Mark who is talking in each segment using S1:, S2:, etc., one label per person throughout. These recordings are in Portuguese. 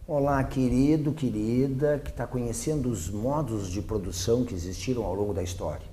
S1: Olá, querido, querida, que está conhecendo os modos de produção que existiram ao longo da história.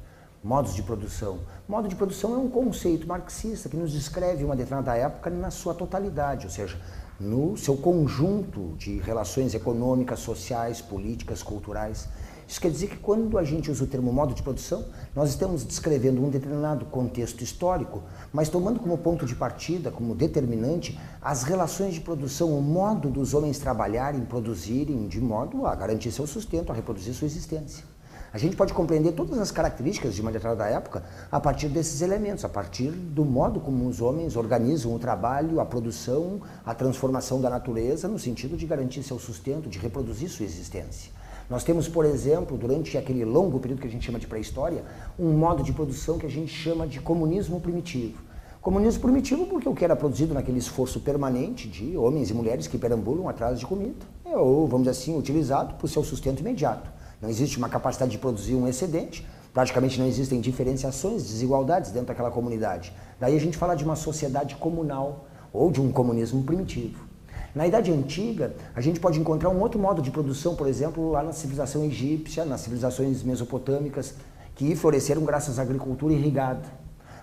S1: Modos de produção. Modo de produção é um conceito marxista que nos descreve uma determinada época na sua totalidade, ou seja, no seu conjunto de relações econômicas, sociais, políticas, culturais. Isso quer dizer que quando a gente usa o termo modo de produção, nós estamos descrevendo um determinado contexto histórico, mas tomando como ponto de partida, como determinante, as relações de produção, o modo dos homens trabalharem, produzirem, de modo a garantir seu sustento, a reproduzir sua existência. A gente pode compreender todas as características de uma determinada época a partir desses elementos, a partir do modo como os homens organizam o trabalho, a produção, a transformação da natureza, no sentido de garantir seu sustento, de reproduzir sua existência. Nós temos, por exemplo, durante aquele longo período que a gente chama de pré-história, um modo de produção que a gente chama de comunismo primitivo. Comunismo primitivo porque o que era produzido naquele esforço permanente de homens e mulheres que perambulam atrás de comida, ou, vamos dizer assim, utilizado para o seu sustento imediato. Não existe uma capacidade de produzir um excedente, praticamente não existem diferenciações, desigualdades dentro daquela comunidade. Daí a gente fala de uma sociedade comunal ou de um comunismo primitivo. Na Idade Antiga, a gente pode encontrar um outro modo de produção, por exemplo, lá na civilização egípcia, nas civilizações mesopotâmicas, que floresceram graças à agricultura irrigada.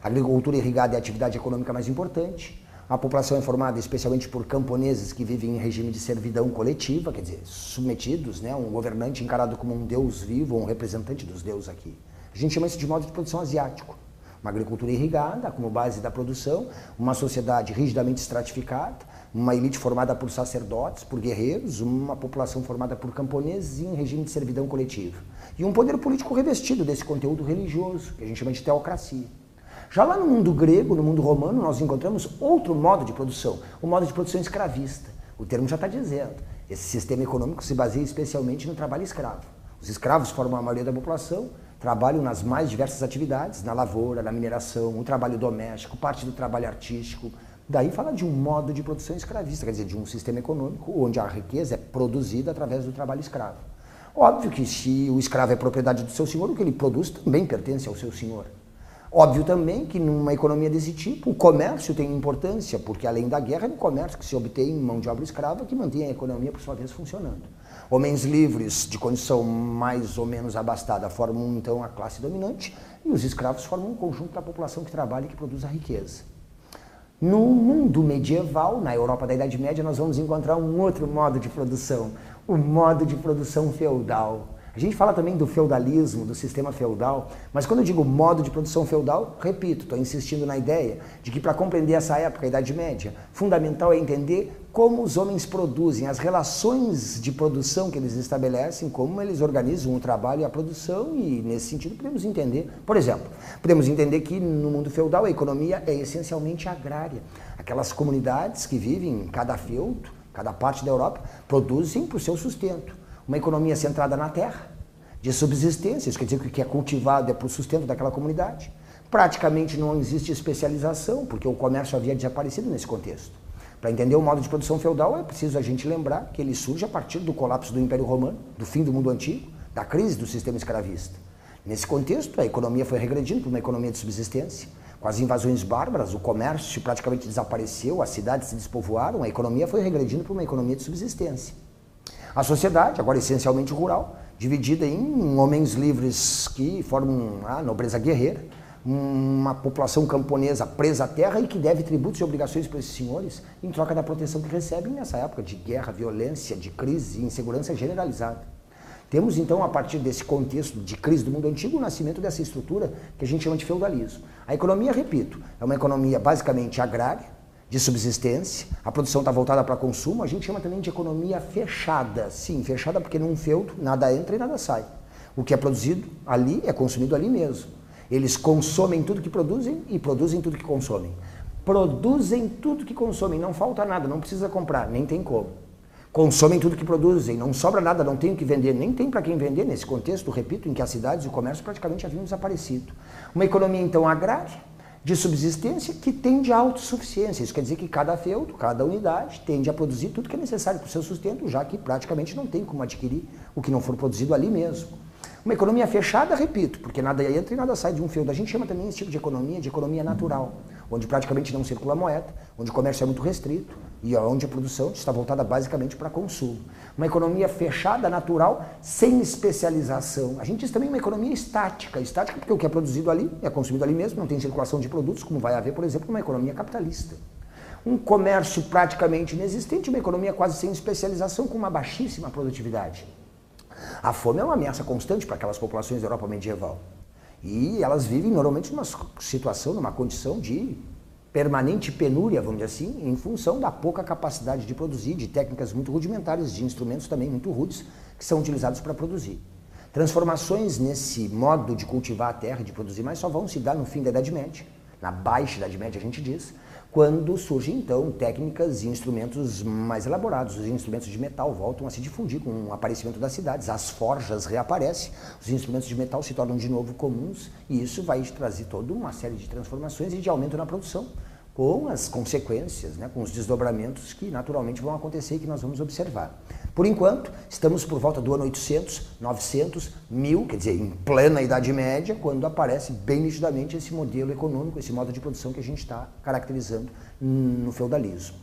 S1: A agricultura irrigada é a atividade econômica mais importante. A população é formada especialmente por camponeses que vivem em regime de servidão coletiva, quer dizer, submetidos, né, a um governante encarado como um deus vivo, ou um representante dos deuses aqui. A gente chama isso de modo de produção asiático. Uma agricultura irrigada como base da produção, uma sociedade rigidamente estratificada, uma elite formada por sacerdotes, por guerreiros, uma população formada por camponeses em regime de servidão coletiva. E um poder político revestido desse conteúdo religioso, que a gente chama de teocracia. Já lá no mundo grego, no mundo romano, nós encontramos outro modo de produção, o modo de produção escravista. O termo já está dizendo. Esse sistema econômico se baseia especialmente no trabalho escravo. Os escravos formam a maioria da população, trabalham nas mais diversas atividades, na lavoura, na mineração, o trabalho doméstico, parte do trabalho artístico. Daí fala de um modo de produção escravista, quer dizer, de um sistema econômico onde a riqueza é produzida através do trabalho escravo. Óbvio que se o escravo é propriedade do seu senhor, o que ele produz também pertence ao seu senhor. Óbvio também que numa economia desse tipo, o comércio tem importância, porque além da guerra, é no comércio que se obtém mão de obra escrava que mantém a economia, por sua vez, funcionando. Homens livres, de condição mais ou menos abastada, formam então a classe dominante, e os escravos formam um conjunto da população que trabalha e que produz a riqueza. No mundo medieval, na Europa da Idade Média, nós vamos encontrar um outro modo de produção, o modo de produção feudal. A gente fala também do feudalismo, do sistema feudal, mas quando eu digo modo de produção feudal, repito, estou insistindo na ideia de que para compreender essa época, a Idade Média, fundamental é entender como os homens produzem, as relações de produção que eles estabelecem, como eles organizam o trabalho e a produção, e nesse sentido podemos entender, por exemplo, podemos entender que no mundo feudal a economia é essencialmente agrária. Aquelas comunidades que vivem em cada feudo, cada parte da Europa, produzem para o seu sustento. Uma economia centrada na terra, de subsistência, isso quer dizer que o que é cultivado é para o sustento daquela comunidade. Praticamente não existe especialização, porque o comércio havia desaparecido nesse contexto. Para entender o modo de produção feudal, é preciso a gente lembrar que ele surge a partir do colapso do Império Romano, do fim do mundo antigo, da crise do sistema escravista. Nesse contexto, a economia foi regredindo para uma economia de subsistência. Com as invasões bárbaras, o comércio praticamente desapareceu, as cidades se despovoaram, a economia foi regredindo para uma economia de subsistência. A sociedade, agora essencialmente rural, dividida em homens livres que formam a nobreza guerreira, uma população camponesa presa à terra e que deve tributos e obrigações para esses senhores em troca da proteção que recebem nessa época de guerra, violência, de crise e insegurança generalizada. Temos então, a partir desse contexto de crise do mundo antigo, o nascimento dessa estrutura que a gente chama de feudalismo. A economia, repito, é uma economia basicamente agrária, de subsistência, a produção está voltada para consumo, a gente chama também de economia fechada. Sim, fechada porque num feudo nada entra e nada sai. O que é produzido ali é consumido ali mesmo. Eles consomem tudo que produzem e produzem tudo que consomem. Produzem tudo que consomem, não falta nada, não precisa comprar, nem tem como. Consomem tudo que produzem, não sobra nada, não tem o que vender, nem tem para quem vender nesse contexto, repito, em que as cidades e o comércio praticamente haviam desaparecido. Uma economia então agrária, de subsistência, que tende à autossuficiência. Isso quer dizer que cada feudo, cada unidade, tende a produzir tudo que é necessário para o seu sustento, já que praticamente não tem como adquirir o que não for produzido ali mesmo. Uma economia fechada, repito, porque nada entra e nada sai de um feudo. A gente chama também esse tipo de economia natural, onde praticamente não circula moeda, onde o comércio é muito restrito e onde a produção está voltada basicamente para consumo. Uma economia fechada, natural, sem especialização. A gente diz também uma economia estática. Estática porque o que é produzido ali é consumido ali mesmo, não tem circulação de produtos, como vai haver, por exemplo, numa economia capitalista. Um comércio praticamente inexistente, uma economia quase sem especialização, com uma baixíssima produtividade. A fome é uma ameaça constante para aquelas populações da Europa medieval. E elas vivem normalmente numa situação, numa condição de permanente penúria, vamos dizer assim, em função da pouca capacidade de produzir, de técnicas muito rudimentares, de instrumentos também muito rudes, que são utilizados para produzir. Transformações nesse modo de cultivar a terra, de produzir mais, só vão se dar no fim da Idade Média, na Baixa Idade Média a gente diz, quando surgem então técnicas e instrumentos mais elaborados. Os instrumentos de metal voltam a se difundir com o aparecimento das cidades, as forjas reaparecem, os instrumentos de metal se tornam de novo comuns e isso vai trazer toda uma série de transformações e de aumento na produção, com as consequências, né, com os desdobramentos que naturalmente vão acontecer e que nós vamos observar. Por enquanto, estamos por volta do ano 800, 900, 1000, quer dizer, em plena Idade Média, quando aparece bem nitidamente esse modelo econômico, esse modo de produção que a gente está caracterizando no feudalismo.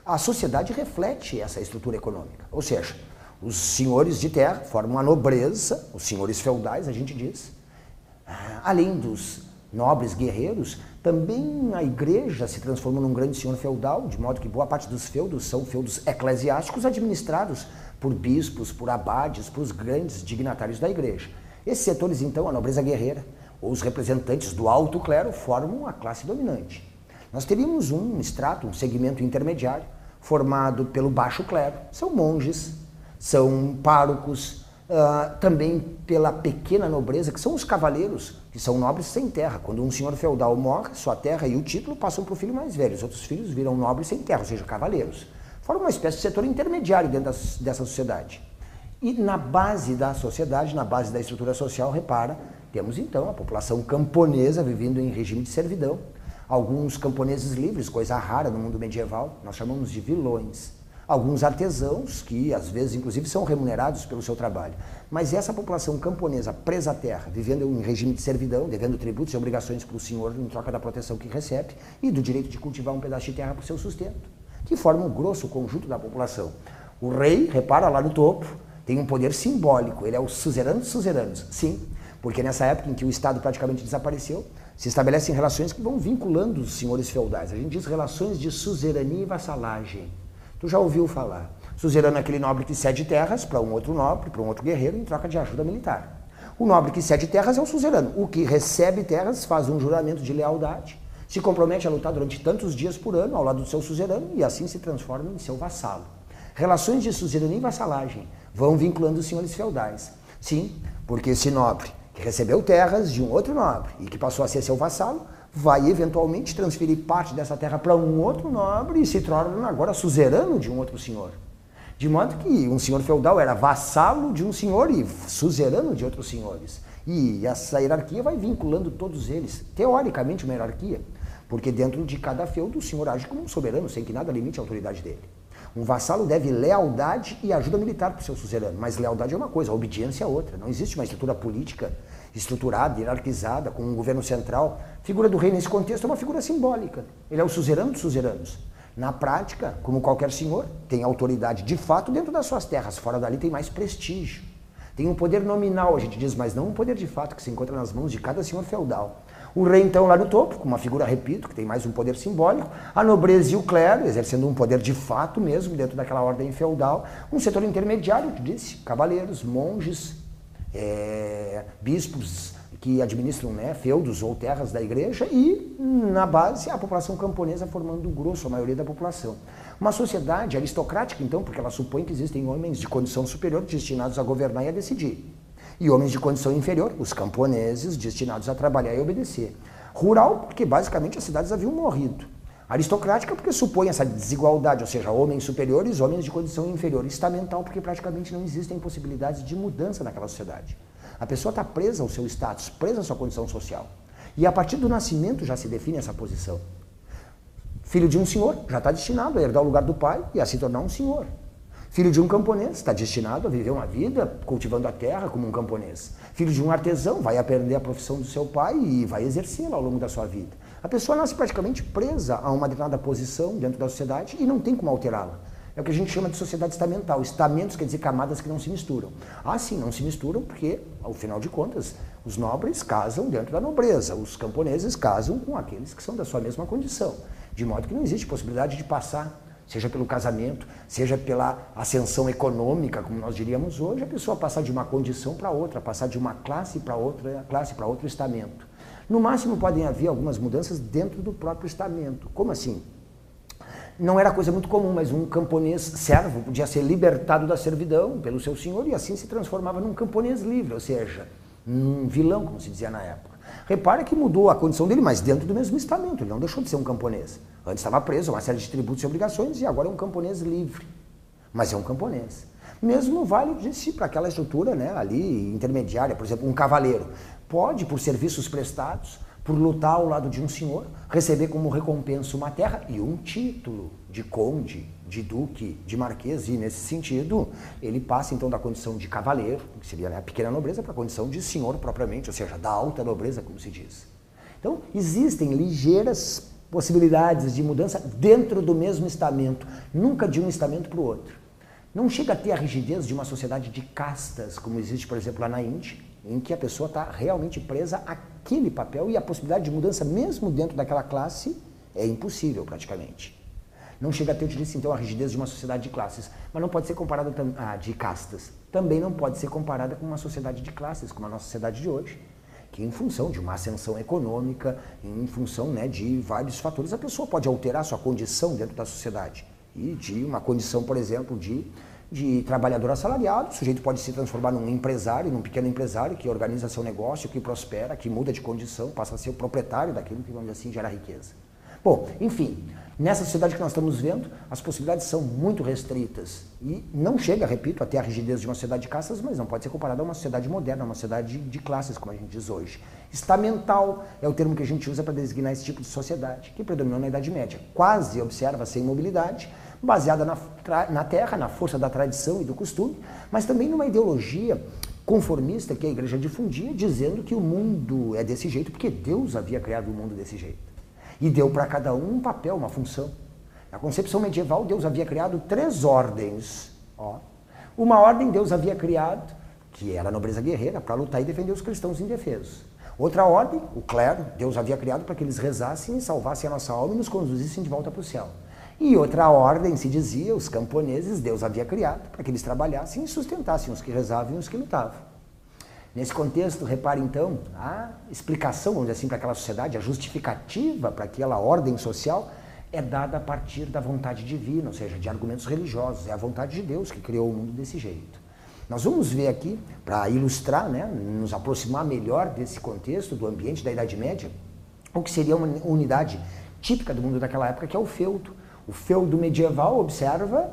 S1: A sociedade reflete essa estrutura econômica, ou seja, os senhores de terra formam a nobreza, os senhores feudais, a gente diz, além dos nobres guerreiros, também a igreja se transformou num grande senhor feudal, de modo que boa parte dos feudos são feudos eclesiásticos administrados por bispos, por abades, por os grandes dignatários da igreja. Esses setores, então, a nobreza guerreira, ou os representantes do alto clero, formam a classe dominante. Nós teríamos um extrato, um segmento intermediário, formado pelo baixo clero, são monges, são párocos, também pela pequena nobreza, que são os cavaleiros, que são nobres sem terra. Quando um senhor feudal morre, sua terra e o título passam para o filho mais velho. Os outros filhos viram nobres sem terra, ou seja, cavaleiros. Forma uma espécie de setor intermediário dentro dessa sociedade. E na base da sociedade, na base da estrutura social, repara, temos então a população camponesa vivendo em regime de servidão. Alguns camponeses livres, coisa rara no mundo medieval, nós chamamos de vilões. Alguns artesãos que, às vezes, inclusive, são remunerados pelo seu trabalho. Mas essa população camponesa presa à terra, vivendo em regime de servidão, devendo tributos e obrigações para o senhor em troca da proteção que recebe e do direito de cultivar um pedaço de terra para o seu sustento, que forma um grosso conjunto da população. O rei, repara lá no topo, tem um poder simbólico, ele é o suzerano dos suzeranos. Sim, porque nessa época em que o Estado praticamente desapareceu, se estabelecem relações que vão vinculando os senhores feudais. A gente diz relações de suzerania e vassalagem. Tu já ouviu falar. Suzerano é aquele nobre que cede terras para um outro nobre, para um outro guerreiro, em troca de ajuda militar. O nobre que cede terras é o suzerano. O que recebe terras faz um juramento de lealdade, se compromete a lutar durante tantos dias por ano ao lado do seu suzerano e assim se transforma em seu vassalo. Relações de suzerania e vassalagem vão vinculando os senhores feudais. Sim, porque esse nobre que recebeu terras de um outro nobre e que passou a ser seu vassalo, vai eventualmente transferir parte dessa terra para um outro nobre e se torna agora suzerano de um outro senhor. De modo que um senhor feudal era vassalo de um senhor e suzerano de outros senhores. E essa hierarquia vai vinculando todos eles, teoricamente uma hierarquia, porque dentro de cada feudo o senhor age como um soberano, sem que nada limite a autoridade dele. Um vassalo deve lealdade e ajuda militar para o seu suzerano, mas lealdade é uma coisa, a obediência é outra. Não existe uma estrutura política estruturada, hierarquizada, com um governo central. A figura do rei nesse contexto é uma figura simbólica. Ele é o suzerano dos suzeranos. Na prática, como qualquer senhor, tem autoridade de fato dentro das suas terras, fora dali tem mais prestígio. Tem um poder nominal, a gente diz, mas não um poder de fato que se encontra nas mãos de cada senhor feudal. O rei, então, lá no topo, com uma figura, repito, que tem mais um poder simbólico, a nobreza e o clero, exercendo um poder de fato mesmo, dentro daquela ordem feudal, um setor intermediário, eu disse, cavaleiros, monges, bispos que administram, né, feudos ou terras da igreja e, na base, a população camponesa formando o grosso, a maioria da população. Uma sociedade aristocrática, então, porque ela supõe que existem homens de condição superior destinados a governar e a decidir. E homens de condição inferior, os camponeses, destinados a trabalhar e obedecer. Rural, porque basicamente as cidades haviam morrido. Aristocrática, porque supõe essa desigualdade, ou seja, homens superiores, homens de condição inferior. Estamental, porque praticamente não existem possibilidades de mudança naquela sociedade. A pessoa está presa ao seu status, presa à sua condição social. E a partir do nascimento já se define essa posição. Filho de um senhor já está destinado a herdar o lugar do pai e a se tornar um senhor. Filho de um camponês está destinado a viver uma vida cultivando a terra como um camponês. Filho de um artesão vai aprender a profissão do seu pai e vai exercê-la ao longo da sua vida. A pessoa nasce praticamente presa a uma determinada posição dentro da sociedade e não tem como alterá-la. É o que a gente chama de sociedade estamental. Estamentos quer dizer camadas que não se misturam. Ah, sim, não se misturam porque, ao final de contas, os nobres casam dentro da nobreza, os camponeses casam com aqueles que são da sua mesma condição. De modo que não existe possibilidade de passar, seja pelo casamento, seja pela ascensão econômica, como nós diríamos hoje, a pessoa passar de uma condição para outra, passar de uma classe para outro estamento. No máximo podem haver algumas mudanças dentro do próprio estamento. Como assim? Não era coisa muito comum, mas um camponês servo podia ser libertado da servidão pelo seu senhor e assim se transformava num camponês livre, ou seja, um vilão, como se dizia na época. Repara que mudou a condição dele, mas dentro do mesmo estamento, ele não deixou de ser um camponês. Antes estava preso a uma série de tributos e obrigações e agora é um camponês livre, mas é um camponês. Mesmo vale de si para aquela estrutura, né, ali intermediária, por exemplo, um cavaleiro pode, por serviços prestados, por lutar ao lado de um senhor, receber como recompensa uma terra e um título de conde, de duque, de marquês, e nesse sentido ele passa então da condição de cavaleiro, que seria, né, a pequena nobreza, para a condição de senhor propriamente, ou seja, da alta nobreza, como se diz. Então, existem ligeiras possibilidades de mudança dentro do mesmo estamento, nunca de um estamento para o outro. Não chega a ter a rigidez de uma sociedade de castas, como existe, por exemplo, lá na Índia, em que a pessoa está realmente presa àquele papel e a possibilidade de mudança, mesmo dentro daquela classe, é impossível praticamente. Não chega a ter, eu te disse, então, a rigidez de uma sociedade de classes, mas não pode ser comparada de castas. Também não pode ser comparada com uma sociedade de classes, como a nossa sociedade de hoje, que em função de uma ascensão econômica, em função, né, de vários fatores, a pessoa pode alterar sua condição dentro da sociedade. E de uma condição, por exemplo, de trabalhador assalariado, o sujeito pode se transformar num empresário, num pequeno empresário que organiza seu negócio, que prospera, que muda de condição, passa a ser o proprietário daquilo que, vamos dizer assim, gera riqueza. Bom, enfim, nessa sociedade que nós estamos vendo, as possibilidades são muito restritas e não chega, repito, até a rigidez de uma sociedade de castas, mas não pode ser comparada a uma sociedade moderna, a uma sociedade de classes, como a gente diz hoje. Estamental é o termo que a gente usa para designar esse tipo de sociedade, que predominou na Idade Média. Quase, observa-se, a imobilidade, baseada na terra, na força da tradição e do costume, mas também numa ideologia conformista que a igreja difundia, dizendo que o mundo é desse jeito porque Deus havia criado o mundo desse jeito. E deu para cada um papel, uma função. Na concepção medieval, Deus havia criado 3 ordens. Uma ordem Deus havia criado, que era a nobreza guerreira, para lutar e defender os cristãos indefesos. Outra ordem, o clero, Deus havia criado para que eles rezassem e salvassem a nossa alma e nos conduzissem de volta para o céu. E outra ordem, se dizia, os camponeses, Deus havia criado para que eles trabalhassem e sustentassem os que rezavam e os que lutavam. Nesse contexto, repare então, a explicação, vamos dizer assim, para aquela sociedade, a justificativa para aquela ordem social é dada a partir da vontade divina, ou seja, de argumentos religiosos. É a vontade de Deus que criou o mundo desse jeito. Nós vamos ver aqui, para ilustrar, né, nos aproximar melhor desse contexto, do ambiente da Idade Média, o que seria uma unidade típica do mundo daquela época, que é o feudo. O feudo medieval, observa,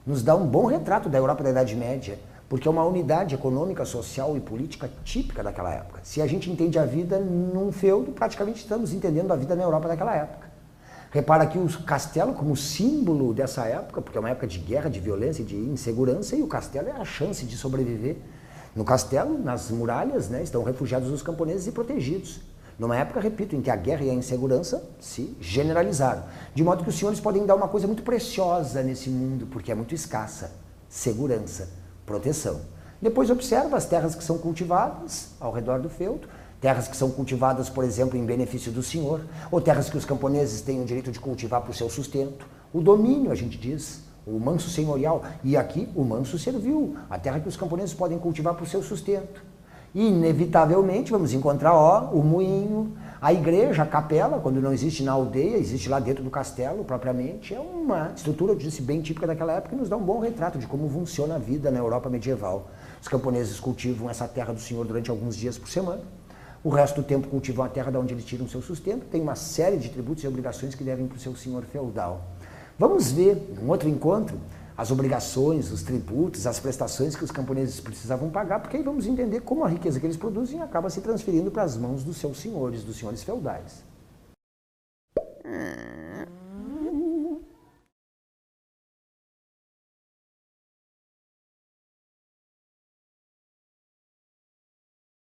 S1: nos dá um bom retrato da Europa da Idade Média, porque é uma unidade econômica, social e política típica daquela época. Se a gente entende a vida num feudo, praticamente estamos entendendo a vida na Europa daquela época. Repara aqui o castelo como símbolo dessa época, porque é uma época de guerra, de violência e de insegurança, e o castelo é a chance de sobreviver. No castelo, nas muralhas, né, estão refugiados os camponeses e protegidos. Numa época, repito, em que a guerra e a insegurança se generalizaram. De modo que os senhores podem dar uma coisa muito preciosa nesse mundo, porque é muito escassa: segurança, proteção. Depois observa as terras que são cultivadas ao redor do feudo, terras que são cultivadas, por exemplo, em benefício do senhor, ou terras que os camponeses têm o direito de cultivar para o seu sustento. O domínio, a gente diz, o manso senhorial, e aqui o manso servil, a terra que os camponeses podem cultivar para o seu sustento. E, inevitavelmente, vamos encontrar o moinho, a igreja, a capela, quando não existe na aldeia, existe lá dentro do castelo, propriamente. É uma estrutura, eu disse, bem típica daquela época, e nos dá um bom retrato de como funciona a vida na Europa medieval. Os camponeses cultivam essa terra do senhor durante alguns dias por semana. O resto do tempo cultivam a terra de onde eles tiram seu sustento. Tem uma série de tributos e obrigações que devem para o seu senhor feudal. Vamos ver, num outro encontro, as obrigações, os tributos, as prestações que os camponeses precisavam pagar, porque aí vamos entender como a riqueza que eles produzem acaba se transferindo para as mãos dos seus senhores, dos senhores feudais.